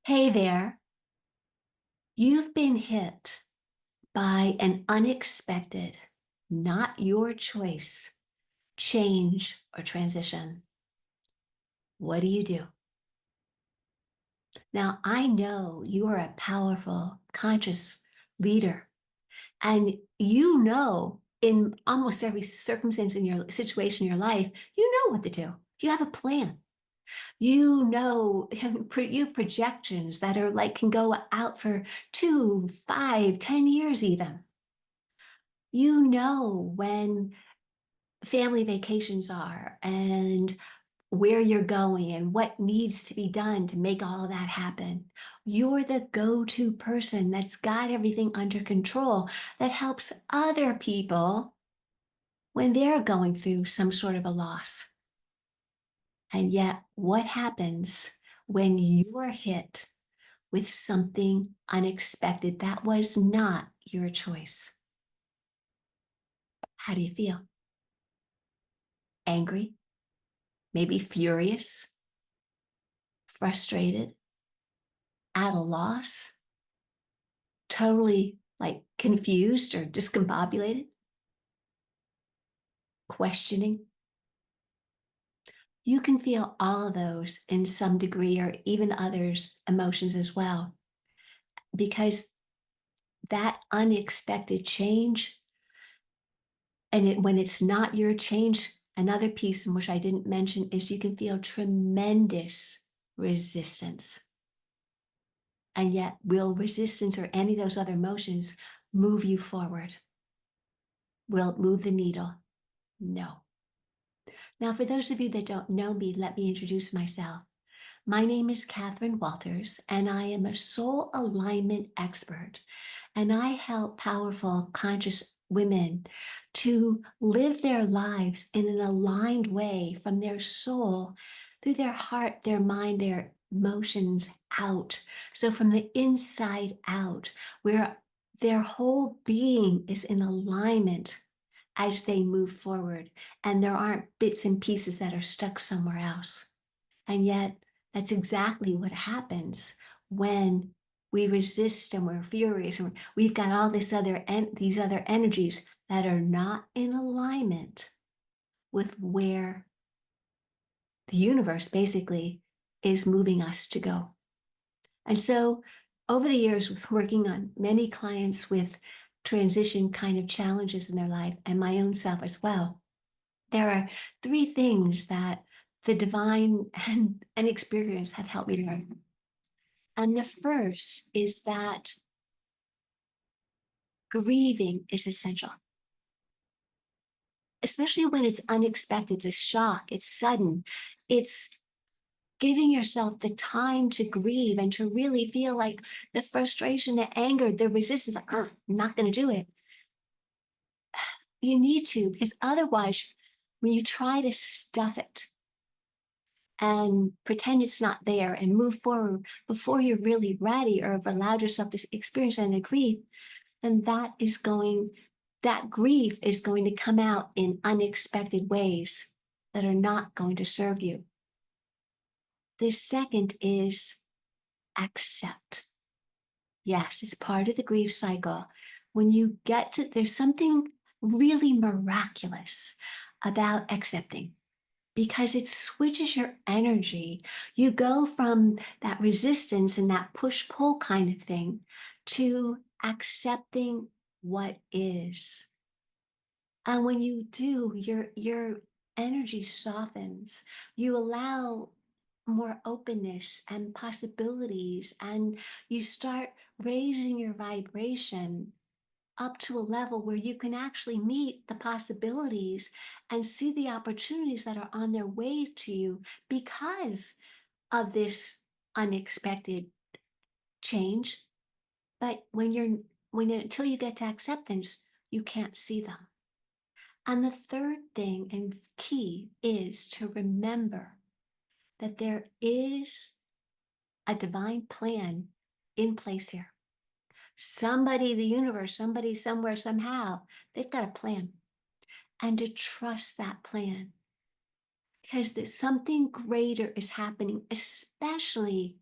Hey there, you've been hit by an unexpected, not your choice, change or transition. What do you do? Now, I know you are a powerful, conscious leader, and you know in almost every circumstance in your situation in your life, you know what to do. You have a plan. You know, you have projections that are like can go out for 2, 5, 10 years even. You know when family vacations are and where you're going and what needs to be done to make all of that happen. You're the go-to person that's got everything under control that helps other people when they're going through some sort of a loss. And yet, what happens when you are hit with something unexpected that was not your choice? How do you feel? Angry? Maybe furious? Frustrated, at a loss, totally like confused or discombobulated, questioning. You can feel all of those in some degree, or even others' emotions as well, because that unexpected change, when it's not your change, another piece in which I didn't mention is you can feel tremendous resistance. And yet, will resistance or any of those other emotions move you forward? Will it move the needle? No. Now, for those of you that don't know me, let me introduce myself. My name is Catherine Walters, and I am a soul alignment expert. And I help powerful, conscious women to live their lives in an aligned way from their soul through their heart, their mind, their emotions out. So, from the inside out, where their whole being is in alignment as they move forward, and there aren't bits and pieces that are stuck somewhere else. And yet, that's exactly what happens when we resist and we're furious and we've got all these other energies that are not in alignment with where the universe basically is moving us to go. And so over the years, with working on many clients with transition kind of challenges in their life and my own self as well, there are three things that the divine and experience have helped me learn. And the first is that grieving is essential, especially when it's unexpected, it's a shock, it's sudden. It's giving yourself the time to grieve and to really feel like the frustration, the anger, the resistance, like, I'm not going to do it. You need to, because otherwise, when you try to stuff it and pretend it's not there and move forward before you're really ready or have allowed yourself to experience any grief, then that grief is going to come out in unexpected ways that are not going to serve you. The second is accept. Yes, it's part of the grief cycle. When you get to, there's something really miraculous about accepting because it switches your energy. You go from that resistance and that push pull kind of thing to accepting what is. And when you do, your energy softens. You allow more openness and possibilities, and you start raising your vibration up to a level where you can actually meet the possibilities and see the opportunities that are on their way to you because of this unexpected change. But until you get to acceptance, you can't see them. And the third thing and key is to remember that there is a divine plan in place here. Somebody, the universe, somebody, somewhere, somehow, they've got a plan. And to trust that plan because that something greater is happening, especially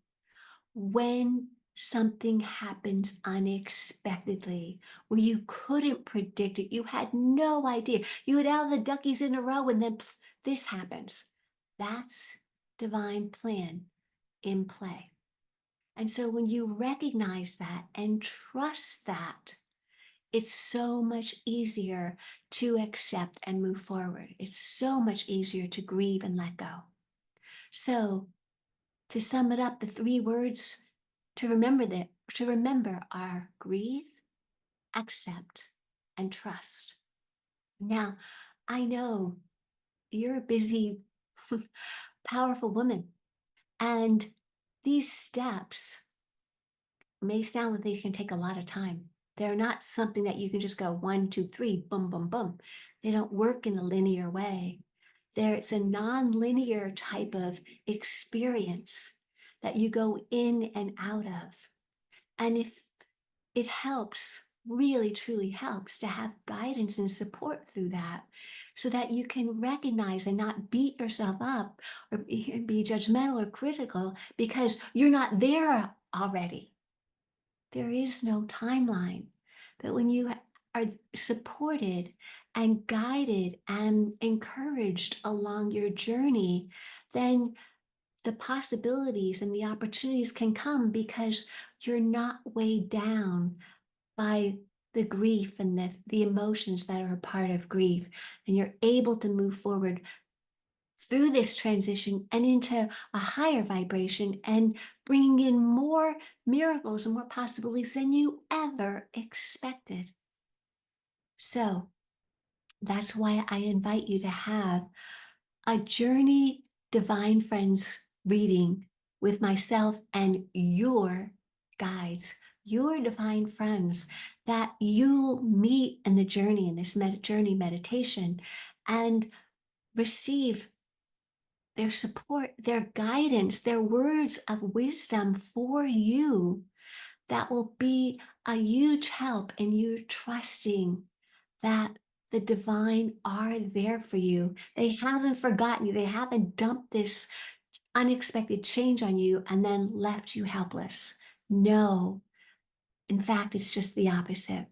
when something happens unexpectedly, where you couldn't predict it, you had no idea. You had all the duckies in a row, and then pff, this happens. That's divine plan in play. And so when you recognize that and trust that, it's so much easier to accept and move forward. It's so much easier to grieve and let go. So to sum it up, the three words to remember are grieve, accept, and trust. Now, I know you're a busy, powerful woman, and these steps may sound like they can take a lot of time. They're not something that you can just go one, two, three, boom, boom, boom. They don't work in a linear way. It's a non-linear type of experience that you go in and out of. And if it helps, really truly helps to have guidance and support through that so that you can recognize and not beat yourself up or be judgmental or critical because you're not there already. There is no timeline. But when you are supported and guided and encouraged along your journey, then the possibilities and the opportunities can come because you're not weighed down by the grief and the emotions that are a part of grief. And you're able to move forward through this transition and into a higher vibration and bringing in more miracles and more possibilities than you ever expected. So that's why I invite you to have a Journey Divine Friends reading with myself and your guides, your divine friends that you'll meet in the journey, in this journey meditation, and receive their support, their guidance, their words of wisdom for you that will be a huge help in you trusting that the divine are there for you. They haven't forgotten you. They haven't dumped this unexpected change on you and then left you helpless. No, in fact, it's just the opposite.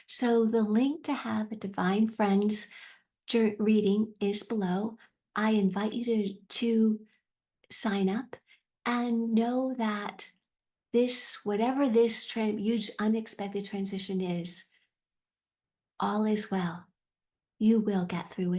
So the link to have a Divine Friends reading is below. I invite you to sign up and know that whatever this huge unexpected transition is, all is well. You will get through it.